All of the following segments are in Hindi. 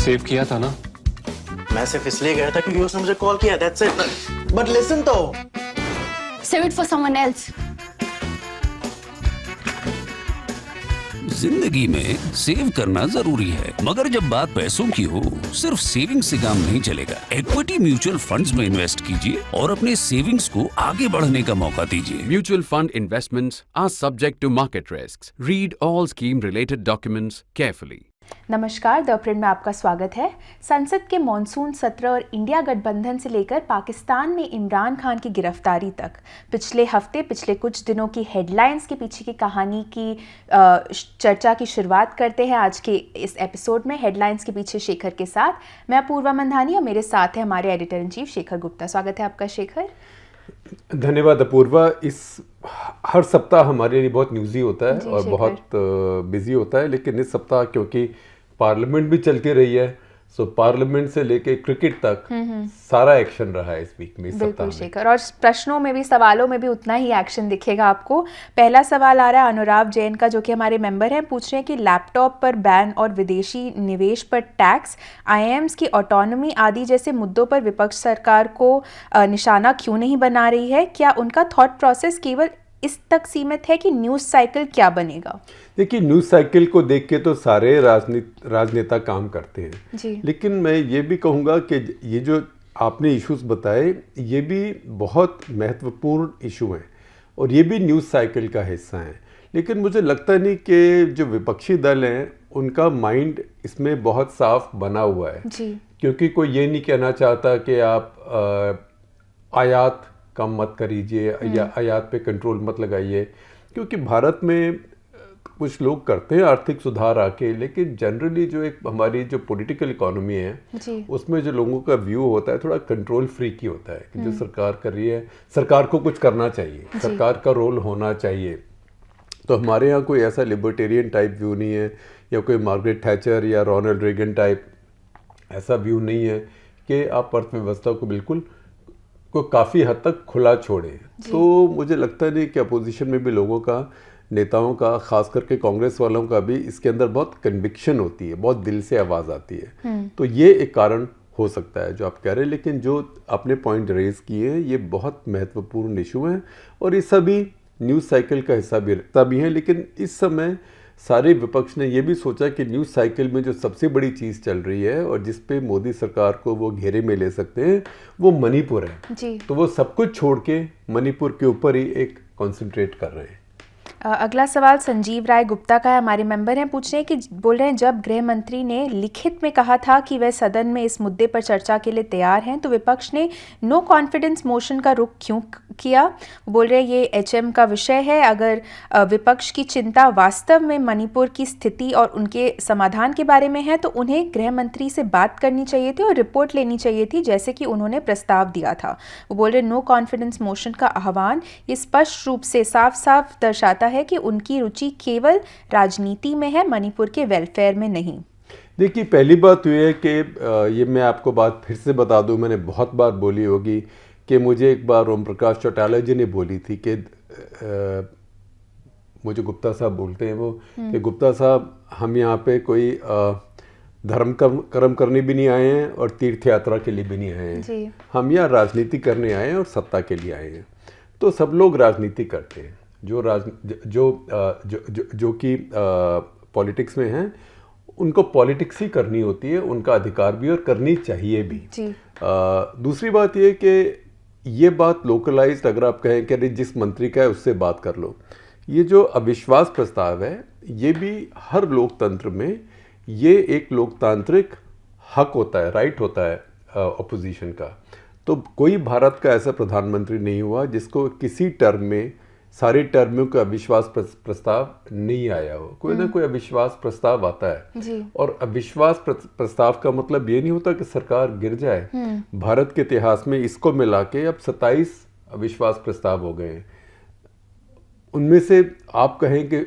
सेव किया था ना? मैं सिर्फ इसलिए गया था क्योंकि उसने मुझे कॉल किया, that's it. But listen तो। Save it for someone else. जिंदगी में सेव करना जरूरी है, मगर जब बात पैसों की हो, सिर्फ सेविंग से काम नहीं चलेगा। इक्विटी म्यूचुअल फंड्स में इन्वेस्ट कीजिए और अपने सेविंग्स को आगे बढ़ने का मौका दीजिए। Mutual fund investments are subject to market risks. Read all scheme-related documents carefully. नमस्कार, द प्रिंट में आपका स्वागत है। संसद के मॉनसून सत्र और इंडिया गठबंधन से लेकर पाकिस्तान में इमरान खान की गिरफ्तारी तक पिछले कुछ दिनों की हेडलाइंस के पीछे की कहानी की चर्चा की शुरुआत करते हैं आज के इस एपिसोड में हेडलाइंस के पीछे शेखर के साथ। मैं अपूर्वा मंधानी और मेरे साथ है हमारे editor in chief Shekhar Gupta. स्वागत है आपका शेखर। धन्यवाद अपूर्वा। हर सप्ताह हमारे लिए बहुत न्यूज़ी होता है और बहुत बिजी होता है, लेकिन इस सप्ताह क्योंकि पार्लियामेंट भी चलती रही है, सो पार्लियामेंट से लेके क्रिकेट तक सारा एक्शन रहा है इस वीक में, इस सप्ताह में। शेखर, और प्रश्नों में भी सवालों में भी उतना ही एक्शन दिखेगा आपको। पहला सवाल आ रहा है अनुराग जैन का, जो कि हमारे मेंबर हैं। पूछ रहे हैं कि लैपटॉप पर बैन और विदेशी निवेश पर टैक्स, आईएम्स की ऑटोनॉमी आदि जैसे मुद्दों पर विपक्ष सरकार को निशाना क्यों नहीं बना रही है? क्या उनका थॉट प्रोसेस केवल इस तक सीमित है कि न्यूज़ साइकिल क्या बनेगा? देखिए, न्यूज़ साइकिल को देख के तो सारे राजनेता काम करते हैं जी। लेकिन मैं ये भी कहूँगा कि ये जो आपने इश्यूज बताए, ये भी बहुत महत्वपूर्ण इशू हैं और ये भी न्यूज़ साइकिल का हिस्सा हैं। लेकिन मुझे लगता नहीं कि जो विपक्षी दल हैं उनका माइंड इसमें बहुत साफ बना हुआ है जी। क्योंकि कोई ये नहीं कहना चाहता कि आप आयात कम मत करिए या आयात पे कंट्रोल मत लगाइए, क्योंकि भारत में कुछ लोग करते हैं आर्थिक सुधार आके, लेकिन जनरली जो एक हमारी जो पॉलिटिकल इकोनॉमी है उसमें जो लोगों का व्यू होता है थोड़ा कंट्रोल फ्री की होता है कि जो सरकार कर रही है, सरकार को कुछ करना चाहिए, सरकार का रोल होना चाहिए। तो हमारे यहाँ कोई ऐसा लिबर्टेरियन टाइप व्यू नहीं है या कोई मार्गरेट थैचर या रोनाल्ड रेगन टाइप ऐसा व्यू नहीं है कि आप अर्थव्यवस्था को बिल्कुल को काफ़ी हद तक खुला छोड़े। तो मुझे लगता नहीं कि अपोजिशन में भी लोगों का, नेताओं का, खास करके कांग्रेस वालों का भी इसके अंदर बहुत कन्विक्शन होती है, बहुत दिल से आवाज़ आती है। तो ये एक कारण हो सकता है जो आप कह रहे हैं, लेकिन जो आपने पॉइंट रेज किए हैं ये बहुत महत्वपूर्ण इशू हैं और ये सभी न्यूज़ साइकिल का हिस्सा भी है। लेकिन इस समय सारे विपक्ष ने ये भी सोचा कि न्यूज़ साइकिल में जो सबसे बड़ी चीज़ चल रही है और जिस पे मोदी सरकार को वो घेरे में ले सकते हैं वो मणिपुर है जी। तो वो सब कुछ छोड़ के मणिपुर के ऊपर ही एक कॉन्सेंट्रेट कर रहे हैं। अगला सवाल संजीव राय गुप्ता का है, हमारे मेंबर हैं। पूछ रहे हैं कि बोल रहे हैं जब गृह मंत्री ने लिखित में कहा था कि वह सदन में इस मुद्दे पर चर्चा के लिए तैयार हैं, तो विपक्ष ने नो कॉन्फिडेंस मोशन का रुख क्यों किया? बोल रहे हैं ये एचएम का विषय है। अगर विपक्ष की चिंता वास्तव में मणिपुर की स्थिति और उनके समाधान के बारे में है तो उन्हें गृह मंत्री से बात करनी चाहिए थी और रिपोर्ट लेनी चाहिए थी, जैसे कि उन्होंने प्रस्ताव दिया था। वो बोल रहे नो कॉन्फिडेंस मोशन का आह्वान ये स्पष्ट रूप से साफ साफ दर्शाता है कि उनकी रुचि केवल राजनीति में है, मणिपुर के वेलफेयर में नहीं। देखिए, पहली बात ये है कि ये मैं आपको बात फिर से बता दूं, मैंने बहुत बार बोली होगी कि मुझे एक बार ओम प्रकाश चौटाला जी ने बोली थी कि मुझे गुप्ता साहब बोलते हैं वो कि गुप्ता साहब, हम यहाँ पे कोई धर्म कर्म करने भी नहीं आए हैं और तीर्थ यात्रा के लिए भी नहीं आए हैं, हम यहाँ राजनीति करने आए हैं और सत्ता के लिए आए हैं। तो सब लोग राजनीति करते हैं, जो कि पॉलिटिक्स में हैं उनको पॉलिटिक्स ही करनी होती है, उनका अधिकार भी और करनी चाहिए भी। दूसरी बात ये कि ये बात लोकलाइज्ड, अगर आप कहें कि जिस मंत्री का है उससे बात कर लो, ये जो अविश्वास प्रस्ताव है ये भी हर लोकतंत्र में ये एक लोकतांत्रिक हक होता है, राइट होता है अपोजिशन का। तो कोई भारत का ऐसा प्रधानमंत्री नहीं हुआ जिसको किसी टर्म में, सारे टर्मों का अविश्वास प्रस्ताव नहीं आया हो। कोई ना कोई अविश्वास प्रस्ताव आता है जी। और अविश्वास प्रस्ताव का मतलब ये नहीं होता कि सरकार गिर जाए। भारत के इतिहास में इसको मिला के अब 27 अविश्वास प्रस्ताव हो गए हैं। उनमें से आप कहें कि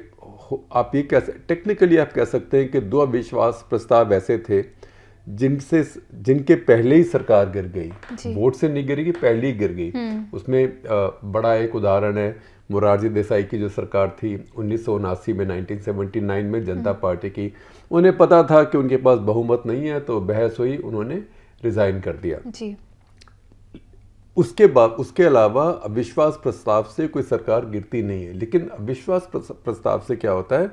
आप ये टेक्निकली आप कह सकते हैं कि 2 अविश्वास प्रस्ताव ऐसे थे जिनके पहले ही सरकार गिर गई, वोट से नहीं गिरी, पहले ही गिर गई। उसमें बड़ा एक उदाहरण है मोरारजी देसाई की जो सरकार थी 1979 में, 1979 में जनता पार्टी की, उन्हें पता था कि उनके पास बहुमत नहीं है, तो बहस हुई, उन्होंने रिजाइन कर दिया जी। उसके बाद उसके अलावा अविश्वास प्रस्ताव से कोई सरकार गिरती नहीं है। लेकिन अविश्वास प्रस्ताव से क्या होता है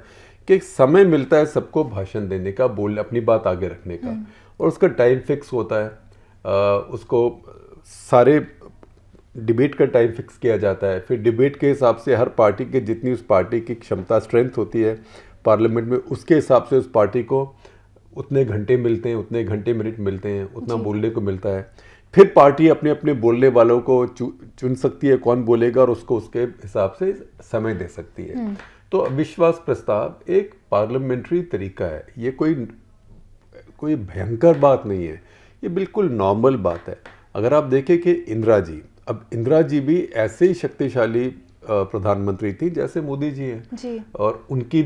कि एक समय मिलता है सबको भाषण देने का, बोल अपनी बात आगे रखने का, और उसका टाइम फिक्स होता है। उसको सारे डिबेट का टाइम फिक्स किया जाता है। फिर डिबेट के हिसाब से हर पार्टी के जितनी उस पार्टी की क्षमता, स्ट्रेंथ होती है पार्लियामेंट में, उसके हिसाब से उस पार्टी को उतने घंटे मिलते हैं, उतने घंटे मिनट मिलते हैं, उतना बोलने को मिलता है। फिर पार्टी अपने अपने बोलने वालों को चुन सकती है कौन बोलेगा, और उसको उसके हिसाब से समय दे सकती है। तो अविश्वास प्रस्ताव एक पार्लियामेंट्री तरीका है। ये कोई भयंकर बात नहीं है, ये बिल्कुल नॉर्मल बात है। अगर आप देखें कि इंदिरा जी भी ऐसे ही शक्तिशाली प्रधानमंत्री थी जैसे मोदी जी हैं जी। और उनकी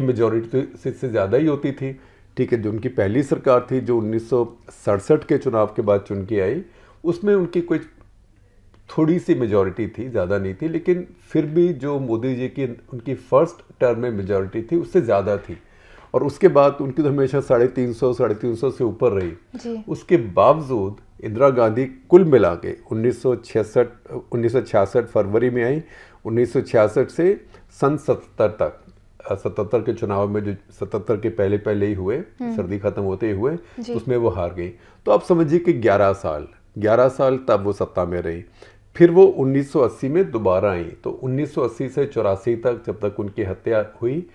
मेजॉरिटी से ज़्यादा ही होती थी। ठीक है, जो उनकी पहली सरकार थी जो 1967 के चुनाव के बाद चुन के आई, उसमें उनकी कोई थोड़ी सी मेजॉरिटी थी, ज़्यादा नहीं थी, लेकिन फिर भी जो मोदी जी की उनकी फर्स्ट टर्म में मेजॉरिटी थी उससे ज़्यादा थी। और उसके बाद उनकी तो हमेशा 350 से ऊपर रही। उसके बावजूद इंदिरा गांधी कुल मिला के 1966 फरवरी में आई, 1966 से सन 77 के चुनाव में, जो 77 के पहले ही हुए, सर्दी खत्म होते ही हुए, उसमें वो हार गई। तो आप समझिए कि 11 साल तब वो सत्ता में रही। फिर वो 1980 में दोबारा आई, तो 1980 से 84 तक, जब तक उनकी हत्या हुई,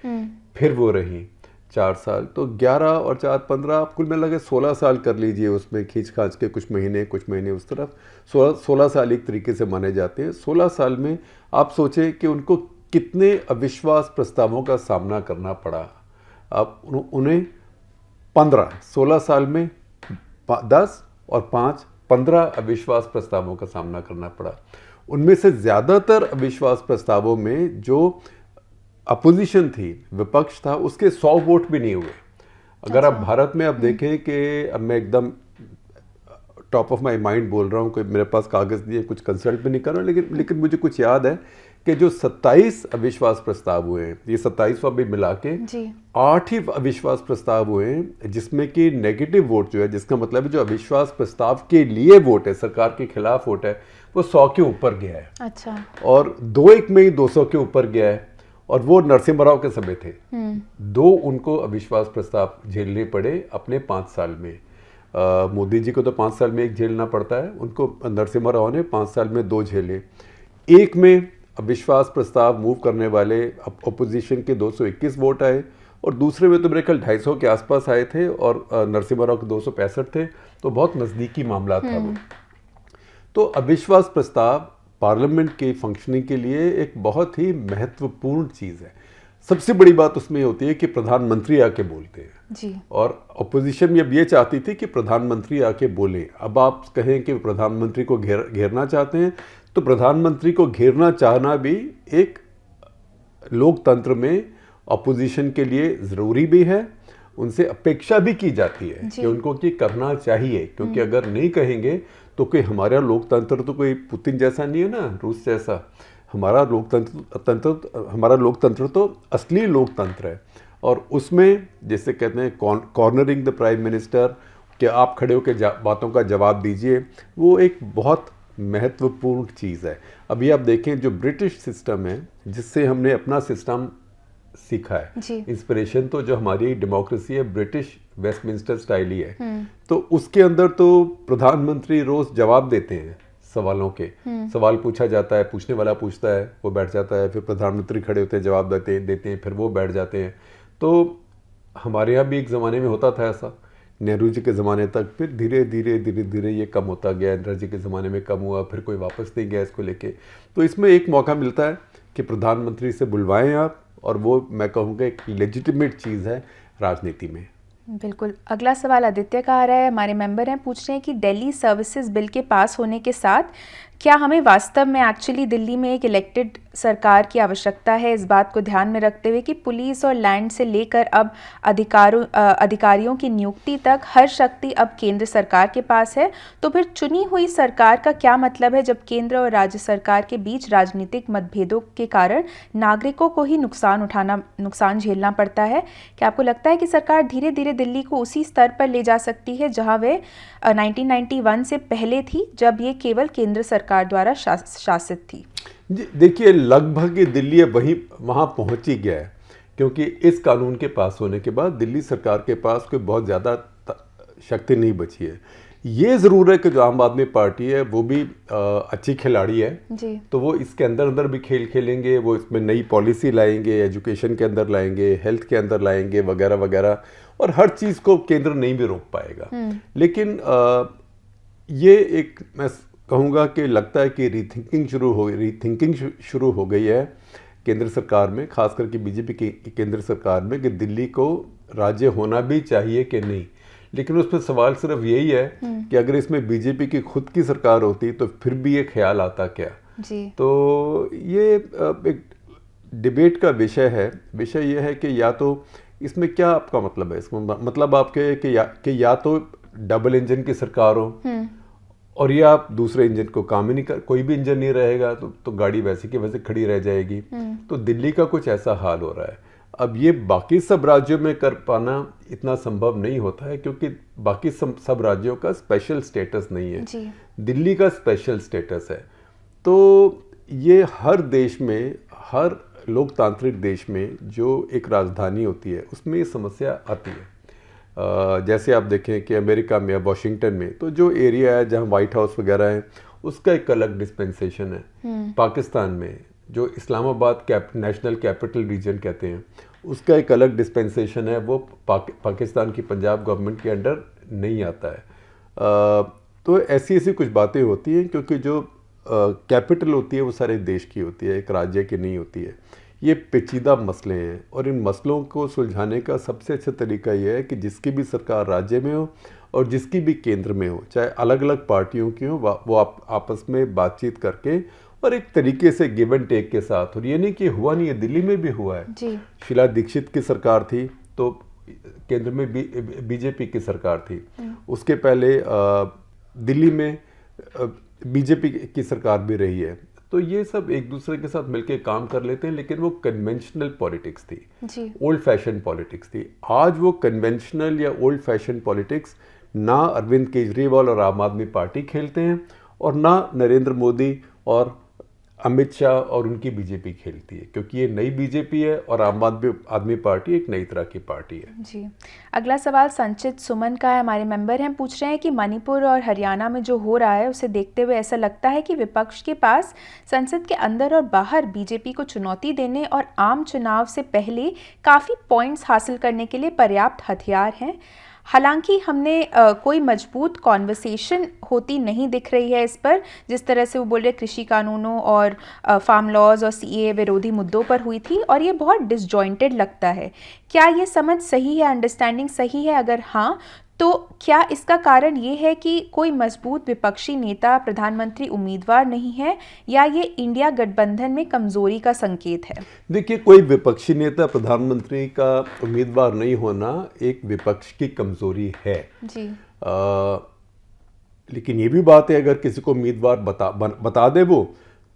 फिर वो रही 4 साल। तो 11 और 4 15, कुल मिला के 16 साल कर लीजिए, उसमें खींच खांच के कुछ महीने उस तरफ, 16 साल एक तरीके से माने जाते हैं। 16 साल में आप सोचें कि उनको कितने अविश्वास प्रस्तावों का सामना करना पड़ा। आप उन्हें 16 साल में 10 और 5 15 अविश्वास प्रस्तावों का सामना करना पड़ा। उनमें से ज़्यादातर अविश्वास प्रस्तावों में जो अपोजिशन थी, विपक्ष था, उसके 100 वोट भी नहीं हुए। अगर आप भारत में आप देखें कि अब मैं एकदम टॉप ऑफ माय माइंड बोल रहा हूँ, कोई मेरे पास कागज़ नहीं है, कुछ कंसल्ट भी नहीं कर रहा हूँ, लेकिन मुझे कुछ याद है कि जो 27 अविश्वास प्रस्ताव हुए हैं, ये 27वां भी मिला के 8 ही अविश्वास प्रस्ताव हुए हैं, जिसमें कि नेगेटिव वोट जो है, जिसका मतलब है जो अविश्वास प्रस्ताव के लिए वोट है, सरकार के खिलाफ वोट है, वो 100 के ऊपर गया है। अच्छा। और 2-1 में ही 200 के ऊपर गया है, और वो नरसिम्हा राव के समय थे। 2 उनको अविश्वास प्रस्ताव झेलने पड़े अपने 5 साल में। मोदी जी को तो 5 साल में एक झेलना पड़ता है, उनको नरसिम्हा राव ने 5 साल में 2 झेले। एक में अविश्वास प्रस्ताव मूव करने वाले अपोजिशन के 221 वोट आए, और दूसरे में तो मेरे ख्याल 250 के आसपास आए थे, और नरसिम्हा राव के 265 थे, तो बहुत नज़दीकी मामला था वो। तो अविश्वास प्रस्ताव पार्लियामेंट के फंक्शनिंग के लिए एक बहुत ही महत्वपूर्ण चीज़ है। सबसे बड़ी बात उसमें होती है कि प्रधानमंत्री आके बोलते हैं जी। और अपोजिशन भी अब ये चाहती थी कि प्रधानमंत्री आके बोले। अब आप कहें कि प्रधानमंत्री को घेरना चाहते हैं, तो प्रधानमंत्री को घेरना चाहना भी एक लोकतंत्र में अपोजिशन के लिए ज़रूरी भी है, उनसे अपेक्षा भी की जाती है कि उनको कि करना चाहिए, क्योंकि अगर नहीं कहेंगे तो कोई हमारा लोकतंत्र तो कोई पुतिन जैसा नहीं है ना, रूस जैसा। हमारा लोकतंत्र तो असली लोकतंत्र है, और उसमें जैसे कहते हैं कॉर्नरिंग द प्राइम मिनिस्टर, कि आप खड़े होकर बातों का जवाब दीजिए, वो एक बहुत महत्वपूर्ण चीज़ है। अभी आप देखें जो ब्रिटिश सिस्टम है, जिससे हमने अपना सिस्टम सीखा है, इंस्पिरेशन तो जो हमारी डेमोक्रेसी है ब्रिटिश वेस्टमिंस्टर स्टाइल ही है। तो उसके अंदर तो प्रधानमंत्री रोज जवाब देते हैं सवालों के। सवाल पूछा जाता है, पूछने वाला पूछता है, वो बैठ जाता है, फिर प्रधानमंत्री खड़े होते हैं, जवाब देते हैं, फिर वो बैठ जाते हैं। तो हमारे यहाँ भी एक ज़माने में होता था ऐसा, नेहरू जी के ज़माने तक, फिर धीरे धीरे ये कम होता गया। इंदिरा जी के ज़माने में कम हुआ, फिर कोई वापस नहीं गया इसको लेके। तो इसमें एक मौका मिलता है कि प्रधानमंत्री से बुलवाएं आप, और वो मैं कहूँगा एक लेजिटिमेट चीज़ है राजनीति में। बिल्कुल। अगला सवाल आदित्य का आ रहा है, हमारे मेंबर हैं, पूछ रहे हैं कि दिल्ली सर्विसेज बिल के पास होने के साथ क्या हमें वास्तव में एक्चुअली दिल्ली में एक इलेक्टेड सरकार की आवश्यकता है, इस बात को ध्यान में रखते हुए कि पुलिस और लैंड से लेकर अब अधिकारियों की नियुक्ति तक हर शक्ति अब केंद्र सरकार के पास है? तो फिर चुनी हुई सरकार का क्या मतलब है जब केंद्र और राज्य सरकार के बीच राजनीतिक मतभेदों के कारण नागरिकों को ही नुकसान झेलना पड़ता है? क्या आपको लगता है कि सरकार धीरे धीरे दिल्ली को उसी स्तर पर ले जा सकती है जहां वे 1991 से पहले थी, जब ये केवल केंद्र सरकार द्वारा शासित थी? देखिए, लगभग ये दिल्ली वहाँ पहुँच ही गया है, क्योंकि इस कानून के पास होने के बाद दिल्ली सरकार के पास कोई बहुत ज़्यादा शक्ति नहीं बची है। ये ज़रूर है कि जो आम आदमी पार्टी है वो भी अच्छी खिलाड़ी है जी। तो वो इसके अंदर भी खेल खेलेंगे, वो इसमें नई पॉलिसी लाएंगे, एजुकेशन के अंदर लाएंगे, हेल्थ के अंदर लाएंगे वगैरह वगैरह, और हर चीज़ को केंद्र नहीं भी रोक पाएगा। लेकिन ये एक मैं कहूँगा कि लगता है कि रीथिंकिंग शुरू हो गई है केंद्र सरकार में, खास करके बीजेपी की केंद्र सरकार में, कि दिल्ली को राज्य होना भी चाहिए कि नहीं। लेकिन उसमें सवाल सिर्फ यही है कि अगर इसमें बीजेपी की खुद की सरकार होती तो फिर भी ये ख्याल आता क्या जी। तो ये एक डिबेट का विषय है। विषय ये है कि या तो इसमें क्या आपका मतलब है, इसमें मतलब आपके कि या तो डबल इंजन की सरकार हो और ये आप दूसरे इंजन को काम ही नहीं कर, कोई भी इंजन नहीं रहेगा तो गाड़ी वैसे की वैसे खड़ी रह जाएगी। तो दिल्ली का कुछ ऐसा हाल हो रहा है। अब ये बाकी सब राज्यों में कर पाना इतना संभव नहीं होता है, क्योंकि बाकी सब राज्यों का स्पेशल स्टेटस नहीं है जी। दिल्ली का स्पेशल स्टेटस है। तो ये हर देश में, हर लोकतांत्रिक देश में जो एक राजधानी होती है उसमें ये समस्या आती है। जैसे आप देखें कि अमेरिका में, वाशिंगटन में, तो जो एरिया है जहाँ व्हाइट हाउस वगैरह है उसका एक अलग डिस्पेंसेशन है। पाकिस्तान में जो इस्लामाबाद नेशनल कैपिटल रीजन कहते हैं उसका एक अलग डिस्पेंसेशन है, वो पाकिस्तान की पंजाब गवर्नमेंट के अंडर नहीं आता है। तो ऐसी कुछ बातें होती हैं, क्योंकि जो कैपिटल होती है वो सारे देश की होती है, एक राज्य की नहीं होती है। ये पेचीदा मसले हैं और इन मसलों को सुलझाने का सबसे अच्छा तरीका ये है कि जिसकी भी सरकार राज्य में हो और जिसकी भी केंद्र में हो, चाहे अलग अलग पार्टियों की हो, वो आपस में बातचीत करके और एक तरीके से गिव एंड टेक के साथ। और ये नहीं कि हुआ नहीं है, दिल्ली में भी हुआ है जी। शीला दीक्षित की सरकार थी तो केंद्र में बीजेपी की सरकार थी, उसके पहले दिल्ली में बीजेपी की सरकार भी रही है। तो ये सब एक दूसरे के साथ मिलकर काम कर लेते हैं, लेकिन वो कन्वेंशनल पॉलिटिक्स थी, ओल्ड फैशन पॉलिटिक्स थी। आज वो कन्वेंशनल या ओल्ड फैशन पॉलिटिक्स ना अरविंद केजरीवाल और आम आदमी पार्टी खेलते हैं और ना नरेंद्र मोदी और अमित शाह और उनकी बीजेपी खेलती है, क्योंकि ये नई बीजेपी है और आम आदमी पार्टी एक नई तरह की पार्टी है। जी। अगला सवाल संचित सुमन का है, हमारे मेंबर हैं, पूछ रहे हैं कि मणिपुर और हरियाणा में जो हो रहा है उसे देखते हुए ऐसा लगता है कि विपक्ष के पास संसद के अंदर और बाहर बीजेपी को चुनौती देने और आम चुनाव से पहले काफ़ी पॉइंट्स हासिल करने के लिए पर्याप्त हथियार हैं। हालांकि हमने कोई मजबूत कॉन्वर्सेशन होती नहीं दिख रही है इस पर, जिस तरह से वो बोल रहे कृषि कानूनों और फार्म लॉज और सीए विरोधी मुद्दों पर हुई थी, और ये बहुत डिसजॉइंटेड लगता है। क्या ये समझ सही है, अंडरस्टैंडिंग सही है? अगर हाँ, तो क्या इसका कारण ये है कि कोई मजबूत विपक्षी नेता प्रधानमंत्री उम्मीदवार नहीं है, या ये इंडिया गठबंधन में कमजोरी का संकेत है? देखिए, कोई विपक्षी नेता प्रधानमंत्री का उम्मीदवार नहीं होना एक विपक्ष की कमजोरी है जी। लेकिन ये भी बात है, अगर किसी को उम्मीदवार बता दे वो,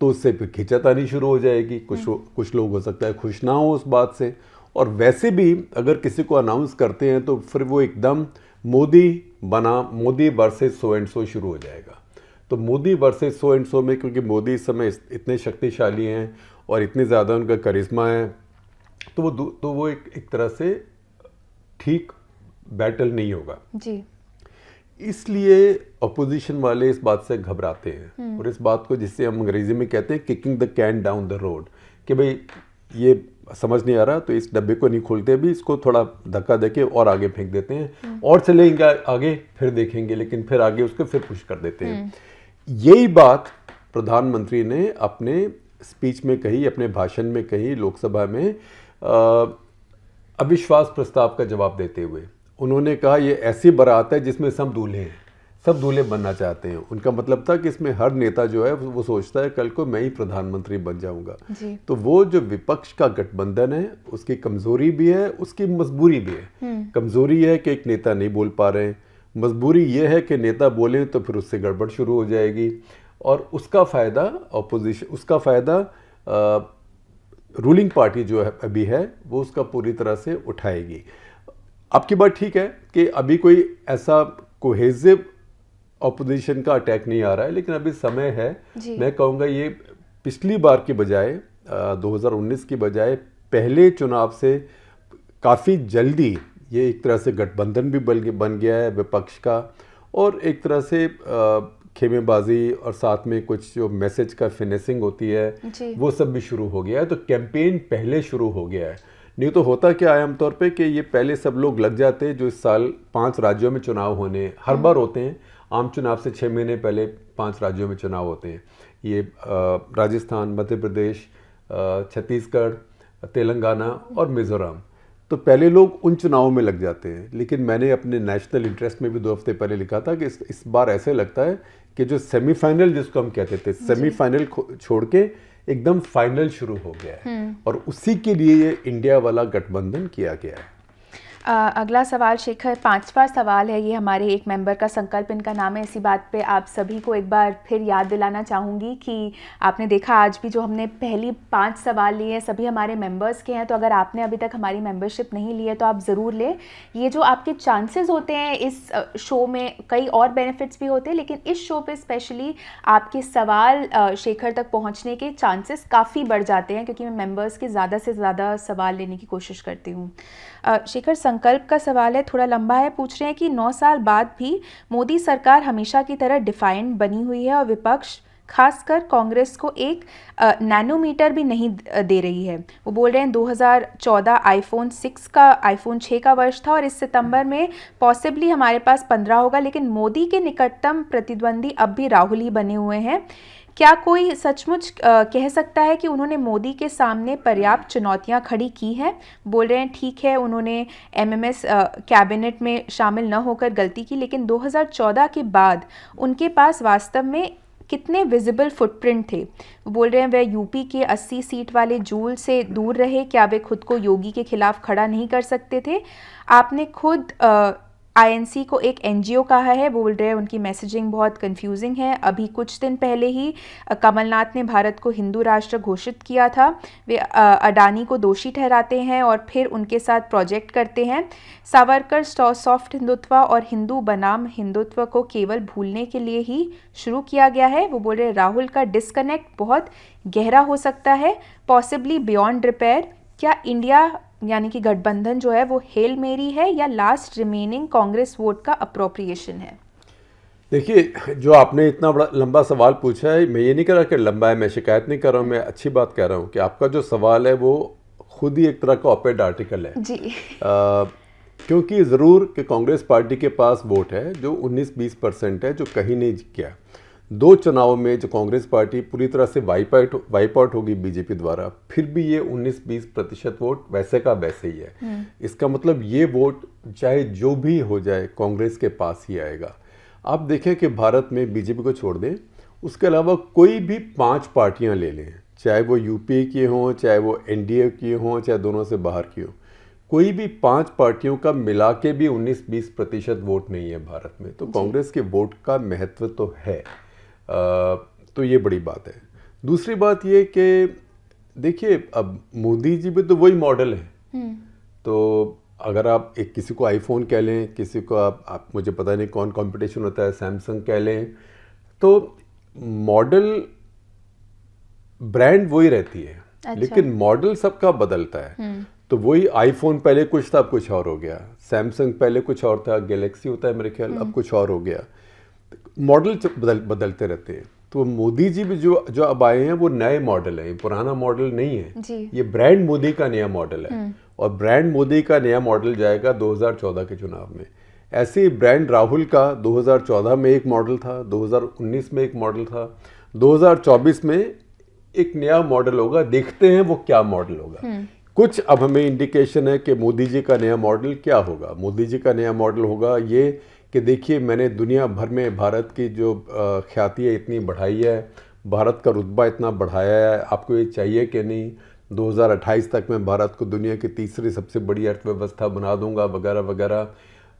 तो उससे फिर खींचातानी शुरू हो जाएगी। कुछ लोग हो सकता है खुश ना हो उस बात से, और वैसे भी अगर किसी को अनाउंस करते हैं तो फिर वो एकदम Modi versus so and so शुरू हो जाएगा। तो Modi versus so and so में, क्योंकि मोदी इस समय इतने शक्तिशाली हैं और इतने ज़्यादा उनका करिश्मा है, तो वो एक तरह से ठीक बैटल नहीं होगा जी। इसलिए अपोजिशन वाले इस बात से घबराते हैं और इस बात को, जिससे हम अंग्रेजी में कहते हैं kicking the can down the road, कि भाई ये समझ नहीं आ रहा तो इस डब्बे को नहीं खोलते, भी इसको थोड़ा धक्का देके और आगे फेंक देते हैं और चलेंगे आगे, फिर देखेंगे, लेकिन फिर आगे उसको फिर पुश कर देते हैं। यही बात प्रधानमंत्री ने अपने स्पीच में कही, अपने भाषण में कही लोकसभा में अविश्वास प्रस्ताव का जवाब देते हुए। उन्होंने कहा ये ऐसी बारात है जिसमें सब दूल्हे हैं, सब दूल्हे बनना चाहते हैं। उनका मतलब था कि इसमें हर नेता जो है वो सोचता है कल को मैं ही प्रधानमंत्री बन जाऊंगा। तो वो जो विपक्ष का गठबंधन है उसकी कमजोरी भी है, उसकी मजबूरी भी है। कमजोरी है कि एक नेता नहीं बोल पा रहे हैं, मजबूरी ये है कि नेता बोले तो फिर उससे गड़बड़ शुरू हो जाएगी और उसका फायदा ऑपोजिशन, उसका फायदा रूलिंग पार्टी जो है अभी है वो उसका पूरी तरह से उठाएगी। आपकी बात ठीक है कि अभी कोई ऐसा कोहेसिव ऑपोजिशन का अटैक नहीं आ रहा है, लेकिन अभी समय है। मैं कहूँगा ये पिछली बार की बजाय 2019 की बजाय पहले चुनाव से काफ़ी जल्दी ये एक तरह से गठबंधन भी बन गया है विपक्ष का, और एक तरह से खेमेबाजी और साथ में कुछ जो मैसेज का फिनिशिंग होती है वो सब भी शुरू हो गया है। तो कैंपेन पहले शुरू हो गया है। नहीं तो होता क्या है आमतौर पे कि ये पहले सब लोग लग जाते हैं। जो इस साल 5 राज्यों में चुनाव होने हर बार होते हैं, आम चुनाव से 6 महीने पहले 5 राज्यों में चुनाव होते हैं। ये राजस्थान, मध्य प्रदेश, छत्तीसगढ़, तेलंगाना और मिजोरम। तो पहले लोग उन चुनावों में लग जाते हैं। लेकिन मैंने अपने नेशनल इंटरेस्ट में भी 2 हफ्ते पहले लिखा था कि इस बार ऐसे लगता है कि जो सेमीफाइनल जिसको हम कहते थे, सेमीफाइनल छोड़ के एकदम फाइनल शुरू हो गया है और उसी के लिए ये इंडिया वाला गठबंधन किया गया है। अगला सवाल शेखर, 5वां सवाल है ये हमारे एक मेंबर का, संकल्प इनका नाम है। इसी बात पे आप सभी को एक बार फिर याद दिलाना चाहूँगी कि आपने देखा आज भी जो हमने पहली 5 सवाल लिए हैं सभी हमारे मेंबर्स के हैं। तो अगर आपने अभी तक हमारी मेंबरशिप नहीं ली है तो आप ज़रूर लें। ये जो आपके चांसेस होते हैं इस शो में, कई और बेनिफिट्स भी होते हैं लेकिन इस शो पे स्पेशली आपके सवाल शेखर तक पहुँचने के चांसेस काफ़ी बढ़ जाते हैं, क्योंकि मैं मेंबर्स के ज़्यादा से ज़्यादा सवाल लेने की कोशिश करती हूँ। शेखर, संकल्प का सवाल है, थोड़ा लंबा है। पूछ रहे हैं कि 9 साल बाद भी मोदी सरकार हमेशा की तरह डिफाइंड बनी हुई है और विपक्ष खासकर कांग्रेस को एक नैनोमीटर भी नहीं दे रही है। वो बोल रहे हैं 2014 आईफोन 6 का वर्ष था और इस सितंबर में पॉसिबली हमारे पास 15 होगा, लेकिन मोदी के निकटतम प्रतिद्वंदी अब भी राहुल ही बने हुए हैं। क्या कोई सचमुच कह सकता है कि उन्होंने मोदी के सामने पर्याप्त चुनौतियां खड़ी की हैं? बोल रहे हैं ठीक है उन्होंने एमएमएस कैबिनेट में शामिल न होकर गलती की, लेकिन 2014 के बाद उनके पास वास्तव में कितने विजिबल फुटप्रिंट थे? बोल रहे हैं वह यूपी के 80 सीट वाले जूल से दूर रहे, क्या वे खुद को योगी के खिलाफ खड़ा नहीं कर सकते थे? आपने खुद आईएनसी को एक एनजीओ कहा है। बोल रहे हैं उनकी मैसेजिंग बहुत कंफ्यूजिंग है। अभी कुछ दिन पहले ही कमलनाथ ने भारत को हिंदू राष्ट्र घोषित किया था। वे अडानी को दोषी ठहराते हैं और फिर उनके साथ प्रोजेक्ट करते हैं। सावरकर सॉफ्ट हिंदुत्व और हिंदू बनाम हिंदुत्व को केवल भूलने के लिए ही शुरू किया गया है। वो बोल रहे हैं राहुल का डिस्कनेक्ट बहुत गहरा हो सकता है, पॉसिबली बियॉन्ड रिपेयर। क्या इंडिया यानी कि गठबंधन जो है वो हेल मेरी है या लास्ट रिमेनिंग कांग्रेस वोट का अप्रोप्रिएशन है? देखिए, जो आपने इतना बड़ा लंबा सवाल पूछा है, मैं ये नहीं कह रहा कि लंबा है, मैं शिकायत नहीं कर रहा हूँ, मैं अच्छी बात कह रहा हूँ कि आपका जो सवाल है वो खुद ही एक तरह का ऑपेड आर्टिकल है जी। क्योंकि ज़रूर कि कांग्रेस पार्टी के पास वोट है जो 19-20% है, जो कहीं नहीं गया। 2 चुनाव में जो कांग्रेस पार्टी पूरी तरह से वाइप आउट होगी बीजेपी द्वारा, फिर भी ये 19-20% वोट वैसे का वैसे ही है। इसका मतलब ये वोट चाहे जो भी हो जाए कांग्रेस के पास ही आएगा। आप देखें कि भारत में बीजेपी को छोड़ दें, उसके अलावा कोई भी 5 पार्टियां ले लें, चाहे वो यूपी की हों, चाहे वो एनडीए की हों, चाहे दोनों से बाहर की हों, कोई भी 5 पार्टियों का मिला के भी 19-20% वोट नहीं है भारत में। तो कांग्रेस के वोट का महत्व तो है। तो ये बड़ी बात है। दूसरी बात ये कि देखिए, अब मोदी जी भी तो वही मॉडल है। तो अगर आप एक किसी को आईफोन कह लें, किसी को आप मुझे पता नहीं कौन कंपटीशन होता है, सैमसंग कह लें, तो मॉडल ब्रांड वही रहती है। अच्छा। लेकिन मॉडल सबका बदलता है। तो वही आईफोन पहले कुछ था, अब कुछ और हो गया। सैमसंग पहले कुछ और था, गैलेक्सी होता है मेरे ख्याल, अब कुछ और हो गया। मॉडल बदलते रहते हैं। तो मोदी जी भी जो अब आए हैं वो नए मॉडल हैं, पुराना मॉडल नहीं है। ये ब्रांड मोदी का नया मॉडल है और ब्रांड मोदी का नया मॉडल जाएगा 2014 के चुनाव में। ऐसे ही ब्रांड राहुल का 2014 में एक मॉडल था, 2019 में एक मॉडल था, 2024 में एक नया मॉडल होगा। देखते हैं वो क्या मॉडल होगा। कुछ अब हमें इंडिकेशन है कि मोदी जी का नया मॉडल क्या होगा। मोदी जी का नया मॉडल होगा ये कि देखिए, मैंने दुनिया भर में भारत की जो ख्याति है इतनी बढ़ाई है, भारत का रुतबा इतना बढ़ाया है, आपको ये चाहिए कि नहीं, 2028 तक मैं भारत को दुनिया की तीसरी सबसे बड़ी अर्थव्यवस्था बना दूंगा, वगैरह वगैरह।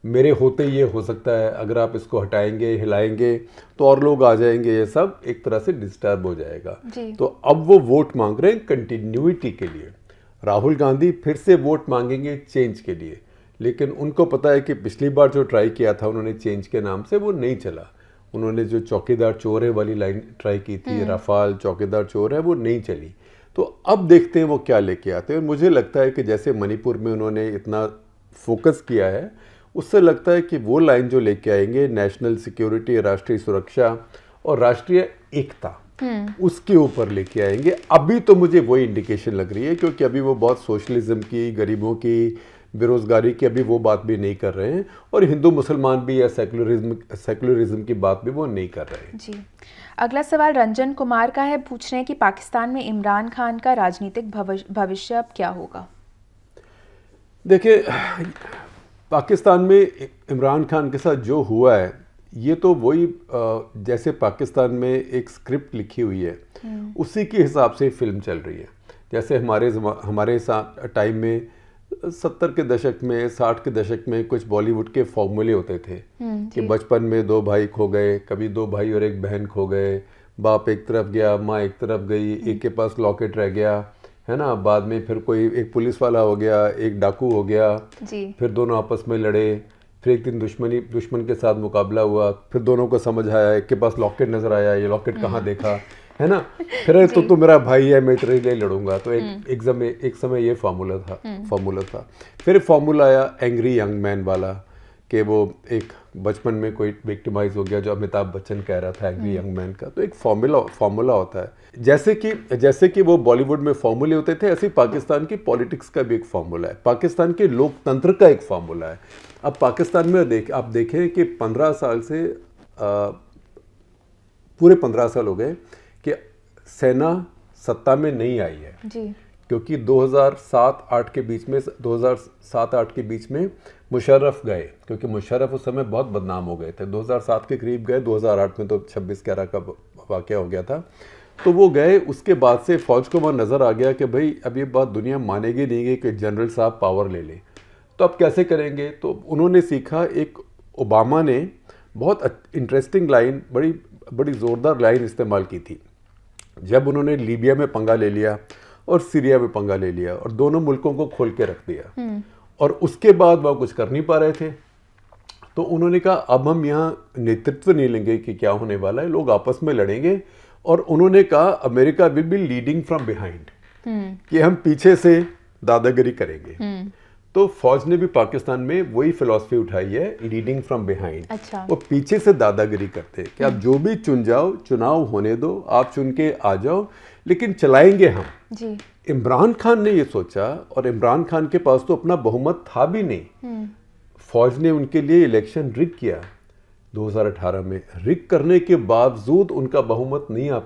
मेरे होते ये हो सकता है, अगर आप इसको हटाएंगे, हिलाएंगे तो और लोग आ जाएंगे, ये सब एक तरह से डिस्टर्ब हो जाएगा। तो अब वो वोट मांग रहे हैं कंटिन्यूटी के लिए। राहुल गांधी फिर से वोट मांगेंगे चेंज के लिए, लेकिन उनको पता है कि पिछली बार जो ट्राई किया था उन्होंने चेंज के नाम से, वो नहीं चला। उन्होंने जो चौकीदार चोर है वाली लाइन ट्राई की थी, रफाल चौकीदार चोर है, वो नहीं चली। तो अब देखते हैं वो क्या लेके आते हैं। मुझे लगता है कि जैसे मणिपुर में उन्होंने इतना फोकस किया है, उससे लगता है कि वो लाइन जो लेके आएंगे, नेशनल सिक्योरिटी, राष्ट्रीय सुरक्षा और राष्ट्रीय एकता, उसके ऊपर लेके आएंगे। अभी तो मुझे वही इंडिकेशन लग रही है, क्योंकि अभी वो बहुत सोशलिज्म की, गरीबों की, बेरोजगारी की अभी वो बात भी नहीं कर रहे हैं, और हिंदू मुसलमान भी या सेकुलरिज्म की बात भी वो नहीं कर रहे हैं। जी, अगला सवाल रंजन कुमार का है। पूछ रहे हैं कि पाकिस्तान में इमरान खान का राजनीतिक भविष्य अब क्या होगा? देखिए, पाकिस्तान में इमरान खान के साथ जो हुआ है, ये तो वही जैसे पाकिस्तान में एक स्क्रिप्ट लिखी हुई है, उसी के हिसाब से फिल्म चल रही है। जैसे हमारे साथ टाइम में 70 के दशक में, 60 के दशक में कुछ बॉलीवुड के फॉर्मूले होते थे कि बचपन में 2 भाई खो गए, कभी 2 भाई और 1 बहन खो गए, बाप एक तरफ गया, माँ एक तरफ गई, एक के पास लॉकेट रह गया, है ना, बाद में फिर कोई एक पुलिस वाला हो गया, एक डाकू हो गया, फिर दोनों आपस में लड़े, फिर एक दिन दुश्मन के साथ मुकाबला हुआ, फिर दोनों को समझ आया, एक के पास लॉकेट नजर आया, ये लॉकेट कहाँ देखा, है ना, फिर तो तू मेरा भाई है, मैं तेरे लिए लड़ूंगा। तो एक समय ये फार्मूला था। फिर फार्मूला आया एंग्री यंग मैन वाला, कि वो एक बचपन में कोई विक्टिमाइज हो गया, जो अमिताभ बच्चन कह रहा था, एंग्री यंग मैन का। तो एक फार्मूला होता है। जैसे कि वो बॉलीवुड में फार्मूले होते थे, ऐसे ही पाकिस्तान की पॉलिटिक्स का भी एक फार्मूला है, पाकिस्तान के लोकतंत्र का एक फार्मूला है। अब पाकिस्तान में आप देखें कि 15 साल से पूरे 15 साल हो गए कि सेना सत्ता में नहीं आई है जी। क्योंकि 2007-8 के बीच में मुशर्रफ गए, क्योंकि मुशर्रफ उस समय बहुत बदनाम हो गए थे। 2007 के करीब गए, 2008 में तो 26/11 का वाकया हो गया था, तो वो गए। उसके बाद से फौज को वहाँ नज़र आ गया कि भाई अब ये बात दुनिया मानेगी नहीं कि जनरल साहब पावर ले लें, तो अब कैसे करेंगे। तो उन्होंने सीखा, एक ओबामा ने बहुत इंटरेस्टिंग लाइन, बड़ी ज़ोरदार लाइन इस्तेमाल की थी, जब उन्होंने लीबिया में पंगा ले लिया और सीरिया में पंगा ले लिया और दोनों मुल्कों को खोल के रख दिया, और उसके बाद वह कुछ कर नहीं पा रहे थे, तो उन्होंने कहा अब हम यहाँ नेतृत्व नहीं लेंगे कि क्या होने वाला है, लोग आपस में लड़ेंगे। और उन्होंने कहा America will be leading from behind, कि हम पीछे से दादागिरी करेंगे। तो फौज ने भी पाकिस्तान में वही फिलॉसफी उठाई है, लीडिंग फ्रॉम बिहाइंड। अच्छा। वो पीछे से दादागिरी करते हैं कि आप जो भी चुन जाओ, चुनाव होने दो, आप चुन के आ जाओ, लेकिन चलाएंगे हम जी। इमरान खान ने ये सोचा, और इमरान खान के पास तो अपना बहुमत था भी नहीं, फौज ने उनके लिए इलेक्शन रिग किया 2018 में। रिग करने के बावजूद उनका बहुमत नहीं आ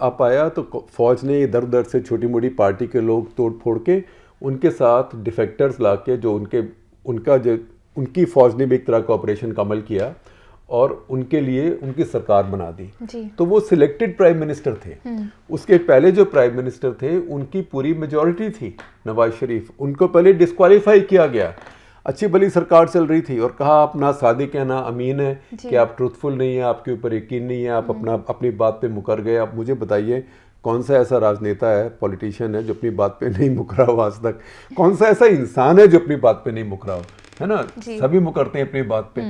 पाया, तो फौज ने इधर उधर से छोटी मोटी पार्टी के लोग तोड़ फोड़ के उनके साथ डिफेक्टर्स ला के, जो उनकी फौज ने भी एक तरह का ऑपरेशन कमल किया और उनके लिए उनकी सरकार बना दी जी। तो वो सिलेक्टेड प्राइम मिनिस्टर थे। उसके पहले जो प्राइम मिनिस्टर थे उनकी पूरी मेजॉरिटी थी, नवाज शरीफ, उनको पहले डिस्क्वालीफाई किया गया। अच्छी भली सरकार चल रही थी, और कहा आप ना सादिक है ना अमीन है, कि आप ट्रूथफुल नहीं है, आपके ऊपर यकीन नहीं है, आप अपनी बात पे मुकर गए। आप मुझे बताइए कौन सा ऐसा राजनेता है, पॉलिटिशियन है, जो अपनी बात पे नहीं मुकरा हो आज तक? कौन सा ऐसा इंसान है जो अपनी बात पे नहीं मुकरा हो, है ना? सभी मुकरते हैं अपनी बात पे।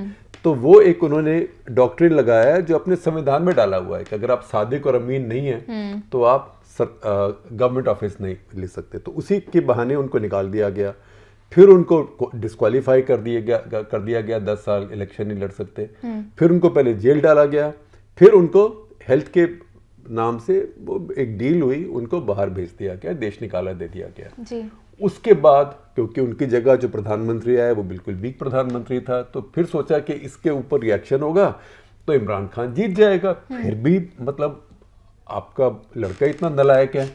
तो वो एक उन्होंने डॉक्ट्रिन लगाया है जो अपने संविधान में डाला हुआ है कि अगर आप सादिक और अमीन नहीं है तो आप गवर्नमेंट ऑफिस नहीं ले सकते। तो उसी के बहाने उनको निकाल दिया गया, फिर उनको डिस्क्वालीफाई कर दिया गया 10 साल इलेक्शन नहीं लड़ सकते। फिर उनको पहले जेल डाला गया, फिर उनको हेल्थ के नाम से वो एक डील हुई, उनको बाहर भेज दिया गया, देश निकाला दे दिया गया जी। उसके बाद क्योंकि उनकी जगह जो प्रधानमंत्री आया वो बिल्कुल वीक प्रधानमंत्री था, तो फिर सोचा कि इसके ऊपर रिएक्शन होगा तो इमरान खान जीत जाएगा। फिर भी मतलब आपका लड़का इतना नालायक है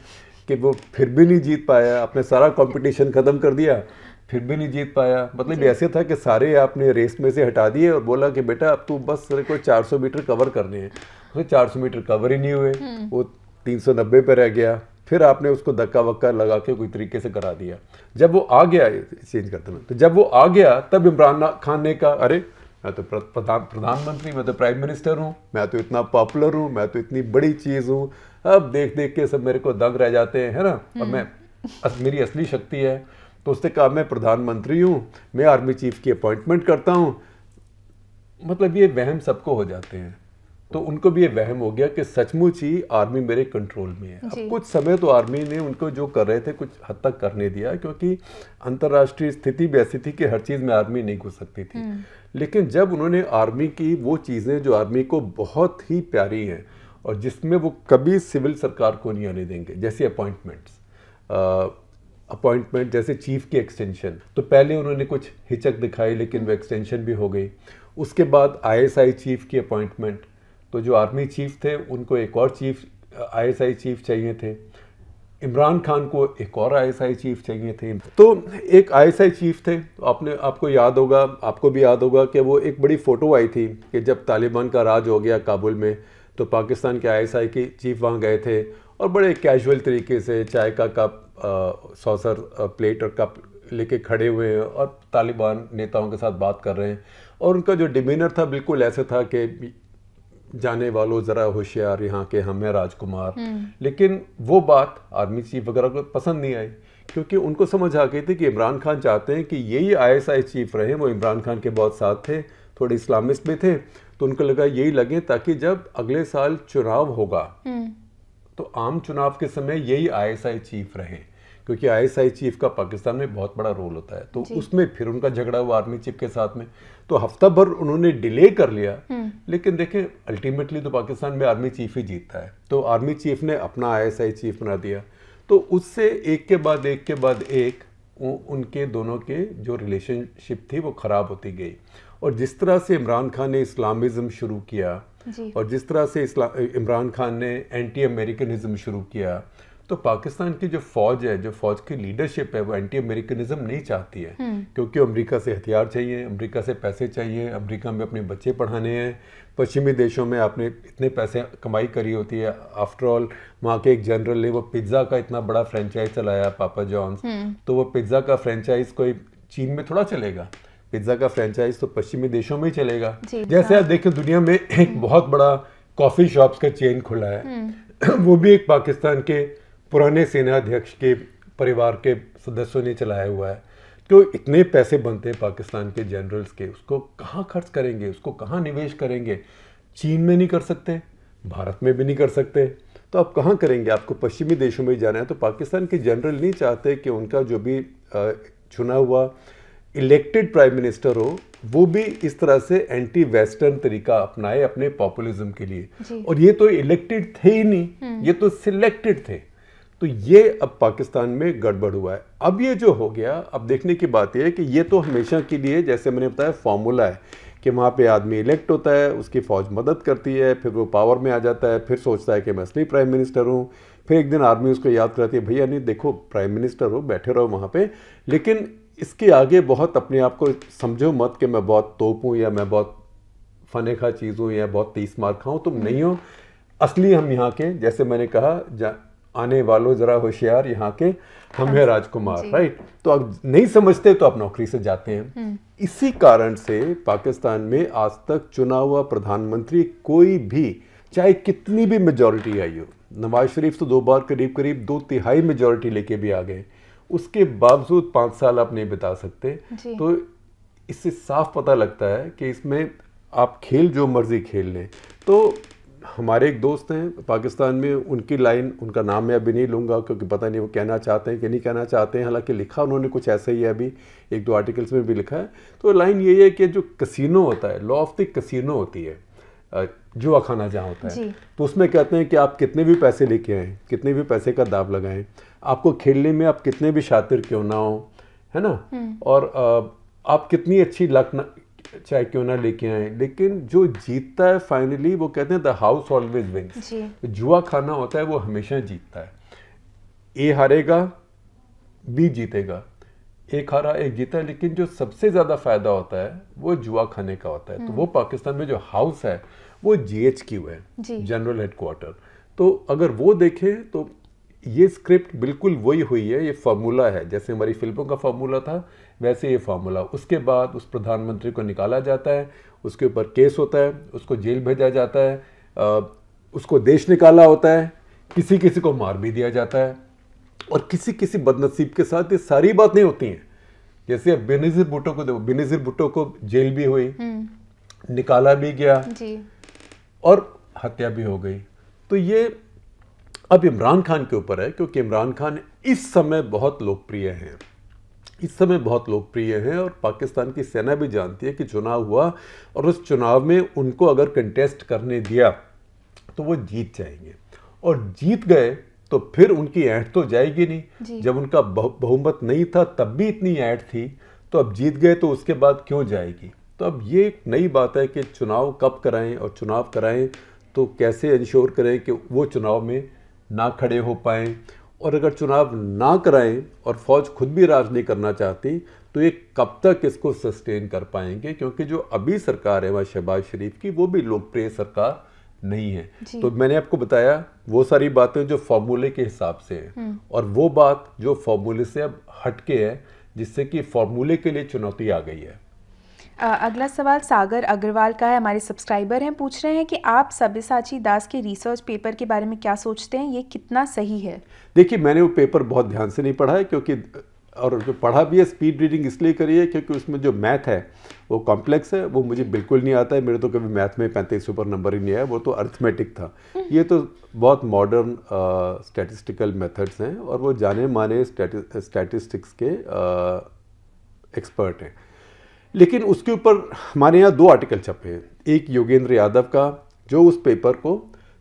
कि वो फिर भी नहीं जीत पाया, आपने सारा कंपटीशन ख़त्म कर दिया, फिर भी नहीं जीत पाया। मतलब ऐसे था कि सारे आपने रेस में से हटा दिए और बोला कि बेटा अब तू बस तेरे को 400 मीटर कवर करने हैं। उसने 400 मीटर कवर ही नहीं हुए, वो 390 पे रह गया। फिर आपने उसको धक्का वक्का लगा के कोई तरीके से करा दिया। जब वो आ गया, चेंज करते ना, तो जब वो आ गया तब इमरान खान ने कहा अरे मैं तो प्रधानमंत्री, मैं तो प्राइम मिनिस्टर हूँ, मैं तो इतना पॉपुलर हूँ, मैं तो इतनी बड़ी चीज़ हूँ, अब देख देख के सब मेरे को दंग रह जाते हैं, है ना। और मेरी असली शक्ति है। तो उसने कहा मैं प्रधानमंत्री हूँ, मैं आर्मी चीफ की अपॉइंटमेंट करता हूँ। मतलब ये वहम सबको हो जाते हैं। तो उनको भी ये वहम हो गया कि सचमुच ही आर्मी मेरे कंट्रोल में है। अब कुछ समय तो आर्मी ने उनको जो कर रहे थे कुछ हद तक करने दिया, क्योंकि अंतर्राष्ट्रीय स्थिति भी ऐसी थी कि हर चीज़ में आर्मी नहीं घुस सकती थी। लेकिन जब उन्होंने आर्मी की वो चीज़ें जो आर्मी को बहुत ही प्यारी हैं और जिसमें वो कभी सिविल सरकार को नहीं आने देंगे, जैसे अपॉइंटमेंट जैसे चीफ की एक्सटेंशन, तो पहले उन्होंने कुछ हिचक दिखाई लेकिन वो एक्सटेंशन भी हो गई। उसके बाद आईएसआई चीफ की अपॉइंटमेंट, तो जो आर्मी चीफ थे उनको एक और चीफ आईएसआई चीफ चाहिए थे, इमरान खान को एक और आईएसआई चीफ चाहिए थे। तो एक आईएसआई चीफ थे, आपको याद होगा, आपको भी याद होगा कि वो एक बड़ी फ़ोटो आई थी कि जब तालिबान का राज हो गया काबुल में, तो पाकिस्तान के आईएसआई के चीफ वहाँ गए थे और बड़े कैजुअल तरीके से चाय का कप, सॉसर, प्लेट और कप लेके खड़े हुए हैं और तालिबान नेताओं के साथ बात कर रहे हैं। और उनका जो डिमीनर था बिल्कुल ऐसे था कि जाने वालों ज़रा होशियार, यहाँ के हम हैं राजकुमार। लेकिन वो बात आर्मी चीफ वगैरह को पसंद नहीं आई, क्योंकि उनको समझ आ गई थी कि इमरान खान चाहते हैं कि यही आईएसआई चीफ रहे। वो इमरान खान के बहुत साथ थे, थोड़े इस्लामिस्ट भी थे, तो उनको लगा यही लगे ताकि जब अगले साल चुनाव होगा तो आम चुनाव के समय यही आईएसआई चीफ रहे, क्योंकि आईएसआई चीफ का पाकिस्तान में बहुत बड़ा रोल होता है। तो उसमें फिर उनका झगड़ा हुआ आर्मी चीफ के साथ में, तो हफ्ता भर उन्होंने डिले कर लिया। लेकिन देखें अल्टीमेटली तो पाकिस्तान में आर्मी चीफ ही जीतता है। तो आर्मी चीफ ने अपना आईएसआई चीफ बना दिया। तो उससे एक के बाद एक उनके दोनों के जो रिलेशनशिप थी वो ख़राब होती गई। और जिस तरह से इमरान खान ने इस्लामिज़म शुरू किया और जिस तरह से इमरान खान ने एंटी अमेरिकनिज़म शुरू किया, तो पाकिस्तान की जो फ़ौज है, जो फ़ौज की लीडरशिप है, वो एंटी अमेरिकनिज़म नहीं चाहती है, क्योंकि अमेरिका से हथियार चाहिए, अमेरिका से पैसे चाहिए, अमेरिका में अपने बच्चे पढ़ाने हैं। पश्चिमी देशों में आपने इतने पैसे कमाई करी होती है। आफ्टर ऑल वहाँ के एक जनरल ने वो पिज़्ज़ा का इतना बड़ा फ्रेंचाइज चलाया, पापा जॉन्स, तो वो पिज़्ज़ा का फ्रेंचाइज कोई चीन में थोड़ा चलेगा, पिज़्ज़ा का फ्रेंचाइज तो पश्चिमी देशों में ही चलेगा। जैसे आप देखें दुनिया में एक बहुत बड़ा कॉफ़ी शॉप्स का चेन खुला है, वो भी एक पाकिस्तान के पुराने सेनाध्यक्ष के परिवार के सदस्यों ने चलाया हुआ है। तो इतने पैसे बनते हैं पाकिस्तान के जनरल्स के, उसको कहाँ खर्च करेंगे, उसको कहाँ निवेश करेंगे? चीन में नहीं कर सकते, भारत में भी नहीं कर सकते, तो आप कहाँ करेंगे? आपको पश्चिमी देशों में ही जाना है। तो पाकिस्तान के जनरल नहीं चाहते कि उनका जो भी चुना हुआ इलेक्टेड प्राइम मिनिस्टर हो वो भी इस तरह से एंटी वेस्टर्न तरीका अपनाए अपने पॉपुलिज्म के लिए। और ये तो इलेक्टेड थे ही नहीं, ये तो सिलेक्टेड थे। तो ये अब पाकिस्तान में गड़बड़ हुआ है। अब ये जो हो गया, अब देखने की बात यह है कि ये तो हमेशा के लिए, जैसे मैंने बताया, फॉर्मूला है कि वहाँ पे आदमी इलेक्ट होता है, उसकी फ़ौज मदद करती है, फिर वो पावर में आ जाता है, फिर सोचता है कि मैं असली प्राइम मिनिस्टर हूँ। फिर एक दिन आर्मी उसको याद कराती है, भैया नहीं देखो प्राइम मिनिस्टर हो, बैठे रहो वहाँ पे, लेकिन इसके आगे बहुत अपने आप को समझो मत कि मैं बहुत तोप हूँ या मैं बहुत फने खा चीज़ हूँ या बहुत 30 मार खाऊँ। तुम नहीं हो असली, हम यहाँ के, जैसे मैंने कहा, आने वालों ज़रा होशियार, यहाँ के हम हैं राजकुमार, राइट। तो आप नहीं समझते तो आप नौकरी से जाते हैं। इसी कारण से पाकिस्तान में आज तक चुना हुआ प्रधानमंत्री कोई भी, चाहे कितनी भी मेजॉरिटी आई हो, नवाज शरीफ तो 2 बार करीब 2/3 मेजॉरिटी लेके भी आ गए, उसके बावजूद 5 साल आप नहीं बिता सकते। तो इससे साफ पता लगता है कि इसमें आप खेल जो मर्जी खेल लें। तो हमारे एक दोस्त हैं पाकिस्तान में, उनकी लाइन, उनका नाम मैं अभी नहीं लूँगा क्योंकि पता नहीं वो कहना चाहते हैं कि नहीं कहना चाहते हैं, हालांकि लिखा उन्होंने कुछ ऐसा ही है, अभी 1-2 आर्टिकल्स में भी लिखा है। तो लाइन ये है कि जो कसीनो होता है, लॉ ऑफ द कसीनो होती है, जुआ खाना जहाँ होता है, तो उसमें कहते हैं कि आप कितने भी पैसे लेके आएँ, कितने भी पैसे का दाव लगाएं, आपको खेलने में आप कितने भी शातिर क्यों ना हो, है ना, और आप कितनी अच्छी लक चाहे क्यों ना लेके आए, लेकिन जो जीतता है फाइनली, वो कहते हैं द हाउस ऑलवेज विंस। जुआ खाना होता है वो हमेशा जीतता है। ए हारेगा, बी जीतेगा, एक हारा एक जीता, लेकिन जो सबसे ज़्यादा फायदा होता है वो जुआ खाने का होता है। तो वो पाकिस्तान में जो हाउस है वो GHQ है, जनरल हेडक्वार्टर। तो अगर वो देखें तो ये स्क्रिप्ट बिल्कुल वही हुई है, ये फार्मूला है, जैसे हमारी फिल्मों का फार्मूला था वैसे ये फार्मूला। उसके बाद उस प्रधानमंत्री को निकाला जाता है, उसके ऊपर केस होता है, उसको जेल भेजा जाता है, उसको देश निकाला होता है, किसी किसी को मार भी दिया जाता है, और किसी किसी बदनसीब के साथ ये सारी बातें होती हैं। जैसे अब बेनज़ीर भुट्टो को देखो, बेनज़ीर भुट्टो को जेल भी हुई, निकाला भी गया और हत्या भी हो गई। तो ये अब इमरान खान के ऊपर है, क्योंकि इमरान खान इस समय बहुत लोकप्रिय हैं, इस समय बहुत लोकप्रिय हैं, और पाकिस्तान की सेना भी जानती है कि चुनाव हुआ और उस चुनाव में उनको अगर कंटेस्ट करने दिया तो वो जीत जाएंगे, और जीत गए तो फिर उनकी ऐंठ तो जाएगी नहीं। जब उनका बहुमत नहीं था तब भी इतनी ऐंठ थी, तो अब जीत गए तो उसके बाद क्यों जाएगी। तो अब ये एक नई बात है कि चुनाव कब कराएं, और चुनाव कराएं तो कैसे इंश्योर करें कि वो चुनाव में ना खड़े हो पाएं, और अगर चुनाव ना कराएं और फौज खुद भी राज नहीं करना चाहती तो ये कब तक इसको सस्टेन कर पाएंगे, क्योंकि जो अभी सरकार है वह शहबाज शरीफ की, वो भी लोकप्रिय सरकार नहीं है। तो मैंने आपको बताया वो सारी बातें जो फॉर्मूले के हिसाब से है, और वो बात जो फॉर्मूले से अब हटके है, जिससे कि फॉर्मूले के लिए चुनौती आ गई है। अगला सवाल सागर अग्रवाल का है, हमारे सब्सक्राइबर हैं, पूछ रहे हैं कि आप सब्यसाची दास के रिसर्च पेपर के बारे में क्या सोचते हैं, ये कितना सही है। देखिए, मैंने वो पेपर बहुत ध्यान से नहीं पढ़ा है, क्योंकि और जो पढ़ा भी है स्पीड रीडिंग इसलिए करी है क्योंकि उसमें जो मैथ है वो कॉम्प्लेक्स है, वो मुझे बिल्कुल नहीं आता है। मेरे तो कभी मैथ में 35 ऊपर नंबर ही नहीं आया, वो तो अर्थमेटिक था। ये तो बहुत मॉडर्न स्टैटिस्टिकल मेथड्स हैं, और वो जाने माने स्टैटिस्टिक्स के एक्सपर्ट हैं। लेकिन उसके ऊपर हमारे यहाँ 2 आर्टिकल छपे हैं, एक योगेंद्र यादव का जो उस पेपर को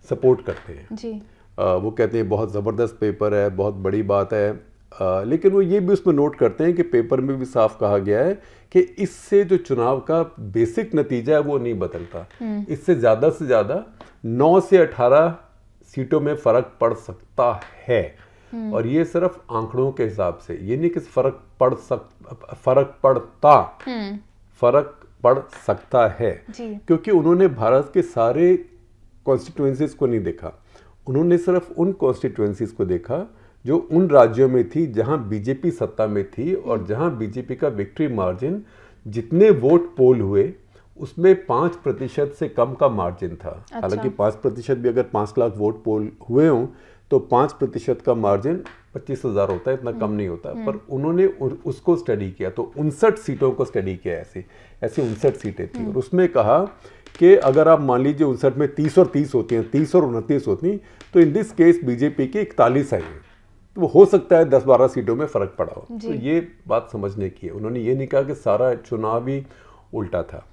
सपोर्ट करते हैं जी। वो कहते हैं बहुत ज़बरदस्त पेपर है, बहुत बड़ी बात है, लेकिन वो ये भी उसमें नोट करते हैं कि पेपर में भी साफ कहा गया है कि इससे जो चुनाव का बेसिक नतीजा है वो नहीं बदलता। इससे ज़्यादा 9 से 18 सीटों में फ़र्क पड़ सकता है, और ये सिर्फ आंकड़ों के हिसाब से, ये नहीं कि फ़र्क पड़ सकता है, क्योंकि उन्होंने भारत के सारे कॉन्स्टिट्यूएंसीज को नहीं देखा, उन्होंने सिर्फ उन कॉन्स्टिट्यूएंसीज को देखा जो उन राज्यों में थी जहां बीजेपी सत्ता में थी, और जहां बीजेपी का विक्ट्री मार्जिन जितने वोट पोल हुए उसमें 5% से कम का मार्जिन था। हालांकि 5% भी अगर 5 लाख वोट पोल हुए हों तो 5% का मार्जिन 25,000 होता है, इतना कम नहीं होता। पर उन्होंने उसको स्टडी किया, तो 59 सीटों को स्टडी किया, ऐसे 59 सीटें थी, और उसमें कहा कि अगर आप मान लीजिए 59 में 30 और 30 होती हैं, 30 और 29 होती, तो इन दिस केस बीजेपी की 41 आई है, तो वो हो सकता है 10-12 सीटों में फ़र्क पड़ा हो। तो ये बात समझने की है। उन्होंने ये नहीं कहा कि सारा चुनाव ही उल्टा था।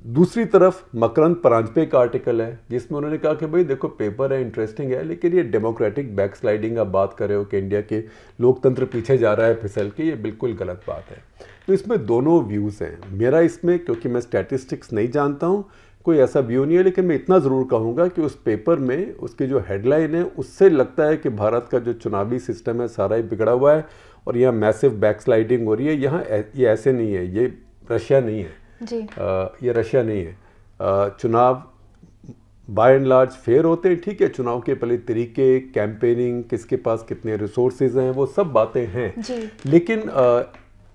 दूसरी तरफ मकरंद परांजपे का आर्टिकल है जिसमें उन्होंने कहा कि भाई देखो पेपर है, इंटरेस्टिंग है, लेकिन ये डेमोक्रेटिक बैकस्लाइडिंग आप बात कर रहे हो कि इंडिया के लोकतंत्र पीछे जा रहा है फिसल के, ये बिल्कुल गलत बात है। तो इसमें दोनों व्यूज़ हैं। मेरा इसमें, क्योंकि मैं स्टैटिस्टिक्स नहीं जानता हूँ, कोई ऐसा व्यू नहीं है, लेकिन मैं इतना ज़रूर कहूँगा कि उस पेपर में उसकी जो हेडलाइन है उससे लगता है कि भारत का जो चुनावी सिस्टम है सारा ही बिगड़ा हुआ है, और यहाँ मैसिव बैकस्लाइडिंग हो रही है। यहाँ ये ऐसे नहीं है, ये रशिया नहीं है जी। ये रशिया नहीं है। चुनाव बाय एंड लार्ज फेयर होते हैं, ठीक है, चुनाव के पहले तरीके, कैंपेनिंग, किसके पास कितने रिसोर्सेज हैं, वो सब बातें हैं जी। लेकिन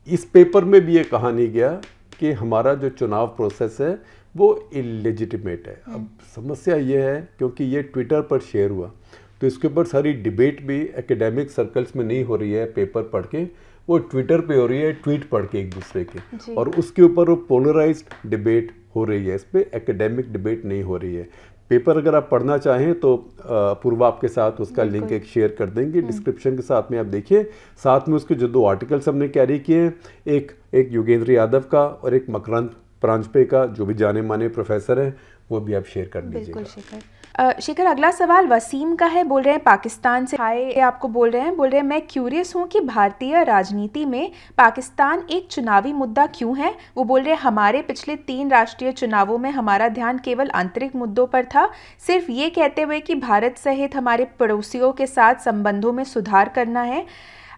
इस पेपर में भी ये कहा नहीं गया कि हमारा जो चुनाव प्रोसेस है वो इलेजिटिमेट है। अब समस्या ये है क्योंकि ये ट्विटर पर शेयर हुआ, तो इसके ऊपर सारी डिबेट भी एकेडमिक सर्कल्स में नहीं हो रही है पेपर पढ़ के, वो ट्विटर पे हो रही है ट्वीट पढ़ के एक दूसरे के, और उसके ऊपर वो पोलराइज्ड डिबेट हो रही है, इस पर एकेडमिक डिबेट नहीं हो रही है। पेपर अगर आप पढ़ना चाहें तो पूर्वा आपके साथ उसका लिंक एक शेयर कर देंगे डिस्क्रिप्शन के साथ में, आप देखिए। साथ में उसके जो 2 आर्टिकल्स हमने कैरी किए हैं, एक योगेंद्र यादव का और एक मकरंद परांजपे का, जो भी जाने माने प्रोफेसर हैं, वो भी आप शेयर कर दीजिएगा। शिखर, अगला सवाल वसीम का है। बोल रहे हैं पाकिस्तान से हाय आपको बोल रहे हैं मैं क्यूरियस हूँ कि भारतीय राजनीति में पाकिस्तान एक चुनावी मुद्दा क्यों है। वो बोल रहे हैं हमारे पिछले 3 राष्ट्रीय चुनावों में हमारा ध्यान केवल आंतरिक मुद्दों पर था, सिर्फ ये कहते हुए कि भारत सहित हमारे पड़ोसियों के साथ संबंधों में सुधार करना है।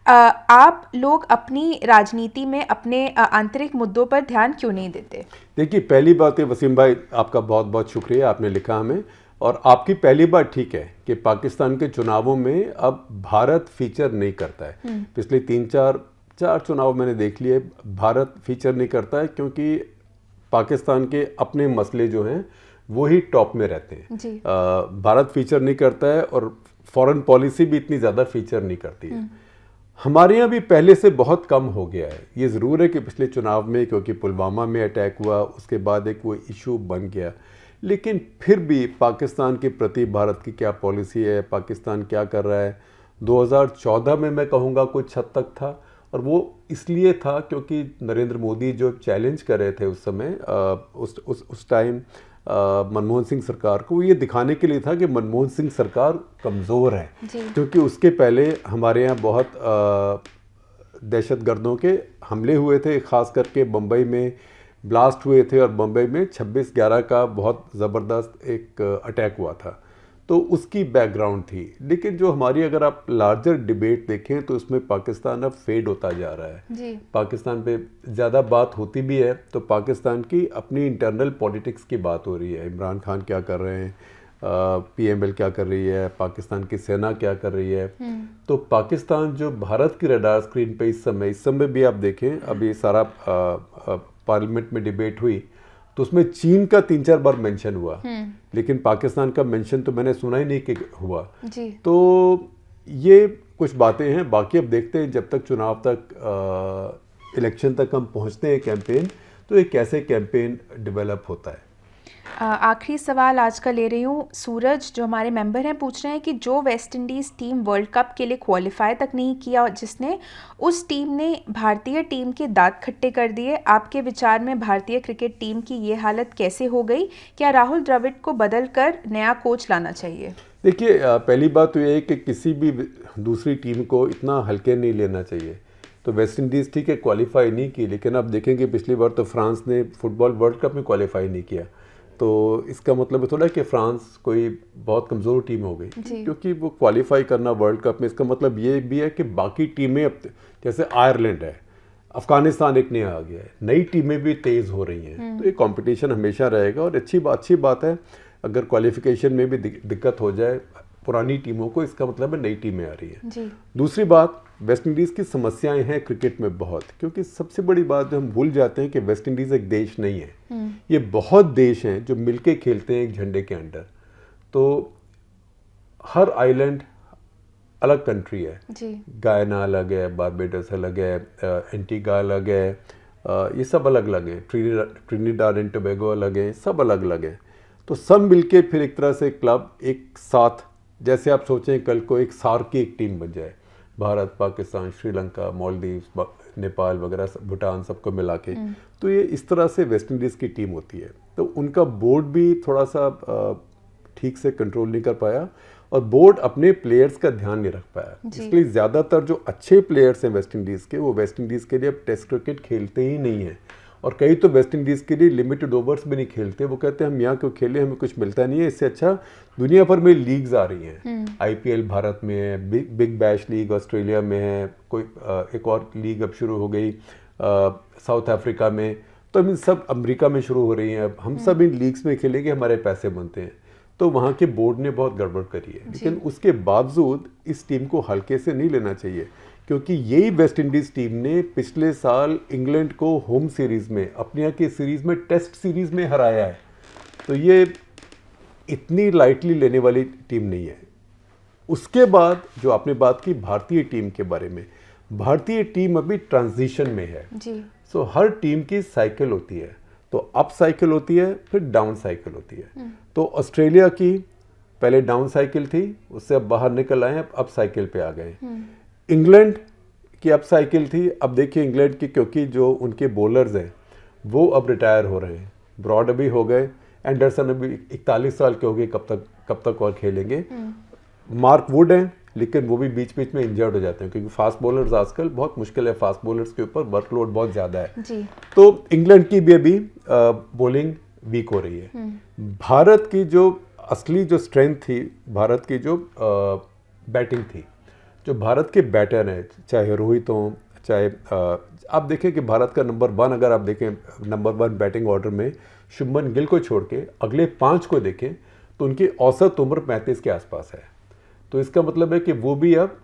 आप लोग अपनी राजनीति में अपने आंतरिक मुद्दों पर ध्यान क्यों नहीं देते? देखिए, पहली बात है वसीम भाई, आपका बहुत बहुत शुक्रिया, आपने लिखा हमें। और आपकी पहली बात ठीक है कि पाकिस्तान के चुनावों में अब भारत फीचर नहीं करता है। पिछले 3-4 चुनाव मैंने देख लिए, भारत फीचर नहीं करता है क्योंकि पाकिस्तान के अपने मसले जो हैं वो ही टॉप में रहते हैं। भारत फीचर नहीं करता है और फॉरेन पॉलिसी भी इतनी ज़्यादा फीचर नहीं करती है। हमारे यहाँ भी पहले से बहुत कम हो गया है। ये ज़रूर है कि पिछले चुनाव में क्योंकि पुलवामा में अटैक हुआ, उसके बाद एक वो इशू बन गया, लेकिन फिर भी पाकिस्तान के प्रति भारत की क्या पॉलिसी है, पाकिस्तान क्या कर रहा है, 2014 में मैं कहूँगा कुछ हद तक था। और वो इसलिए था क्योंकि नरेंद्र मोदी जो चैलेंज कर रहे थे उस समय, उस टाइम मनमोहन सिंह सरकार को, ये दिखाने के लिए था कि मनमोहन सिंह सरकार कमज़ोर है। क्योंकि उसके पहले हमारे यहाँ बहुत दहशतगर्दों के हमले हुए थे, ख़ास करके बम्बई में ब्लास्ट हुए थे और बम्बई में 26/11 का बहुत ज़बरदस्त एक अटैक हुआ था, तो उसकी बैकग्राउंड थी। लेकिन जो हमारी, अगर आप लार्जर डिबेट देखें तो उसमें पाकिस्तान अब फेड होता जा रहा है जी। पाकिस्तान पे ज़्यादा बात होती भी है तो पाकिस्तान की अपनी इंटरनल पॉलिटिक्स की बात हो रही है। इमरान खान क्या कर रहे हैं, PML क्या कर रही है, पाकिस्तान की सेना क्या कर रही है। तो पाकिस्तान जो भारत की रडार स्क्रीन पे इस समय भी आप देखें, अभी सारा पार्लियामेंट में डिबेट हुई तो उसमें चीन का 3-4 बार मेंशन हुआ, लेकिन पाकिस्तान का मेंशन तो मैंने सुना ही नहीं कि हुआ जी। तो ये कुछ बातें हैं। बाकी अब देखते हैं जब तक चुनाव तक, इलेक्शन तक हम पहुंचते हैं कैंपेन, तो ये कैसे कैंपेन डेवलप होता है। आखिरी सवाल आज का ले रही हूँ। सूरज जो हमारे मेंबर हैं पूछ रहे हैं कि जो West Indies team world cup के लिए क्वालिफाई तक नहीं किया, जिसने उस टीम ने भारतीय टीम के दांत खट्टे कर दिए, आपके विचार में भारतीय क्रिकेट टीम की ये हालत कैसे हो गई? क्या राहुल द्रविड़ को बदल कर नया कोच लाना चाहिए? देखिए, पहली बात तो ये है कि किसी भी दूसरी टीम को इतना हल्के नहीं लेना चाहिए। तो वेस्ट इंडीज़ ठीक है क्वालिफाई नहीं की, लेकिन आप देखेंगे पिछली बार तो फ्रांस ने फुटबॉल वर्ल्ड कप में क्वालिफाई नहीं किया, तो इसका मतलब थोड़ा कि फ्रांस कोई बहुत कमज़ोर टीम हो गई क्योंकि वो क्वालिफाई करना वर्ल्ड कप में। इसका मतलब ये भी है कि बाकी टीमें, अब जैसे आयरलैंड है, अफगानिस्तान एक नया आ गया है, नई टीमें भी तेज़ हो रही हैं, तो ये कंपटीशन हमेशा रहेगा। और अच्छी बात है अगर क्वालिफिकेशन में भी दिक्कत हो जाए पुरानी टीमों को, इसका मतलब है नई टीमें आ रही हैं। दूसरी बात, वेस्ट इंडीज़ की समस्याएं हैं क्रिकेट में बहुत, क्योंकि सबसे बड़ी बात जो हम भूल जाते हैं कि वेस्ट इंडीज़ एक देश नहीं है, ये बहुत देश हैं जो मिलके खेलते हैं एक झंडे के अंडर। तो हर आइलैंड अलग कंट्री है, गायना अलग है, बारबेडस अलग है, एंटीगा अलग है, ये सब अलग अलग है, ट्रिनिडाड एंड टोबैगो अलग है, सब अलग अलग है। तो सब मिलके फिर एक तरह से क्लब एक साथ, जैसे आप सोचें कल को एक सार्क की एक टीम बन जाए, भारत, पाकिस्तान, श्रीलंका, मालदीव, नेपाल वगैरह, भूटान, सबको मिला के, तो ये इस तरह से वेस्ट इंडीज़ की टीम होती है। तो उनका बोर्ड भी थोड़ा सा ठीक से कंट्रोल नहीं कर पाया और बोर्ड अपने प्लेयर्स का ध्यान नहीं रख पाया, इसलिए ज़्यादातर जो अच्छे प्लेयर्स हैं वेस्ट इंडीज़ के, वो वेस्ट इंडीज़ के लिए अब टेस्ट क्रिकेट खेलते ही नहीं हैं। और कई तो वेस्ट इंडीज़ के लिए लिमिटेड ओवर्स भी नहीं खेलते, वो कहते हैं हम यहाँ क्यों खेले, हमें कुछ मिलता नहीं है, इससे अच्छा दुनिया भर में लीग्स आ रही हैं। IPL भारत में है, बिग बैश लीग ऑस्ट्रेलिया में है, कोई एक और लीग अब शुरू हो गई साउथ अफ्रीका में, तो हम सब अमेरिका में शुरू हो रही हैं। अब हम सब इन लीग्स में खेलेंगे, हमारे पैसे बनते हैं। तो वहाँ के बोर्ड ने बहुत गड़बड़ करी है, लेकिन उसके बावजूद इस टीम को हल्के से नहीं लेना चाहिए, क्योंकि यही वेस्ट इंडीज़ टीम ने पिछले साल इंग्लैंड को होम सीरीज़ में, अपने यहाँ की सीरीज़ में, टेस्ट सीरीज़ में हराया है। तो ये इतनी लाइटली लेने वाली टीम नहीं है। उसके बाद जो आपने बात की भारतीय टीम के बारे में, भारतीय टीम अभी ट्रांजिशन में है जी। सो हर टीम की साइकिल होती है, तो अप साइकिल होती है, फिर डाउन साइकिल होती है। तो ऑस्ट्रेलिया की पहले डाउन साइकिल थी, उससे अब बाहर निकल आए, अब साइकिल पे आ गए। इंग्लैंड की अप साइकिल थी, अब देखिए इंग्लैंड की, क्योंकि जो उनके बॉलर्स हैं वो अब रिटायर हो रहे हैं, ब्रॉड अभी हो गए, एंडरसन अभी 41 साल के हो गए, कब तक और खेलेंगे। मार्क वुड हैं, लेकिन वो भी बीच बीच में इंजर्ड हो जाते हैं, क्योंकि फास्ट बॉलर्स आजकल बहुत मुश्किल है, फास्ट बॉलर्स के ऊपर वर्कलोड बहुत ज़्यादा है जी। तो इंग्लैंड की भी अभी बॉलिंग वीक हो रही है। भारत की जो असली जो स्ट्रेंथ थी, भारत की जो बैटिंग थी, जो भारत के बैटर हैं, चाहे रोहित हों, चाहे आप देखें कि भारत का नंबर 1, अगर आप देखें नंबर 1 बैटिंग ऑर्डर में शुभमन गिल को छोड़ के अगले 5 को देखें तो उनकी औसत उम्र 35 के आसपास है। तो इसका मतलब है कि वो भी अब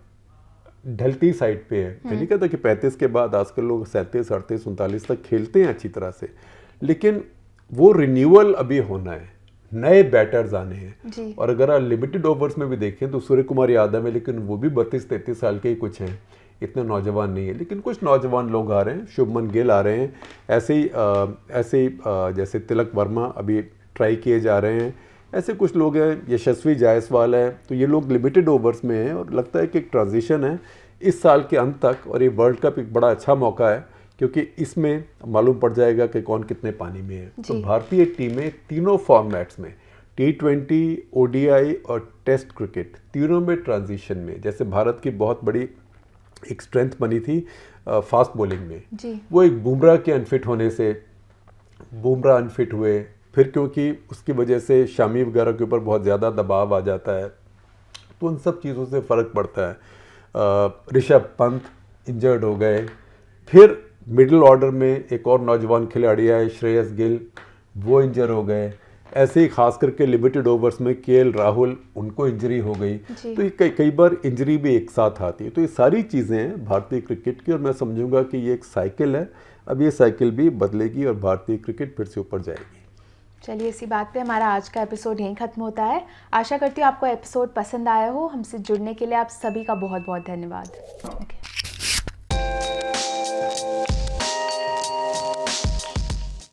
ढलती साइड पे है। मैं नहीं कहता कि 35 के बाद आजकल लोग 37, 38, 39 तक खेलते हैं अच्छी तरह से, लेकिन वो रिन्यूअल अभी होना है, नए बैटर्स आने हैं। और अगर आप लिमिटेड ओवर्स में भी देखें तो सूर्य कुमार यादव है, लेकिन वो भी 32-33 साल के ही कुछ हैं, इतने नौजवान नहीं है, लेकिन कुछ नौजवान लोग आ रहे हैं, शुभमन गिल आ रहे हैं, ऐसे ही जैसे तिलक वर्मा अभी ट्राई किए जा रहे हैं, ऐसे कुछ लोग हैं, यशस्वी जायसवाल है। तो ये लोग लिमिटेड ओवर्स में हैं और लगता है कि एक ट्रांजिशन है इस साल के अंत तक, और ये वर्ल्ड कप एक बड़ा अच्छा मौका है, क्योंकि इसमें मालूम पड़ जाएगा कि कौन कितने पानी में है। तो भारतीय टीमें तीनों फॉर्मेट्स में, T20, ODI और टेस्ट क्रिकेट, तीनों में ट्रांजिशन में, जैसे भारत की बहुत बड़ी एक स्ट्रेंथ बनी थी फास्ट बॉलिंग में जी। वो एक बुमराह के अनफिट होने से, बुमराह अनफिट हुए, फिर क्योंकि उसकी वजह से शामी वगैरह के ऊपर बहुत ज़्यादा दबाव आ जाता है, तो उन सब चीज़ों से फ़र्क पड़ता है। ऋषभ पंत इंजर्ड हो गए, फिर मिडिल ऑर्डर में एक और नौजवान खिलाड़ी आए श्रेयस गिल, वो इंजर हो गए। ऐसे ही खास करके लिमिटेड ओवर्स में KL राहुल, उनको इंजरी हो गई। तो ये कई बार इंजरी भी एक साथ आती है। तो ये सारी चीज़ें हैं भारतीय क्रिकेट की, और मैं समझूंगा कि ये एक साइकिल है, अब ये साइकिल भी बदलेगी और भारतीय क्रिकेट फिर से ऊपर जाएगी। चलिए, इसी बात पे हमारा आज का एपिसोड यहीं खत्म होता है। आशा करती हूँ आपको एपिसोड पसंद आया हो। हमसे जुड़ने के लिए आप सभी का बहुत बहुत धन्यवाद।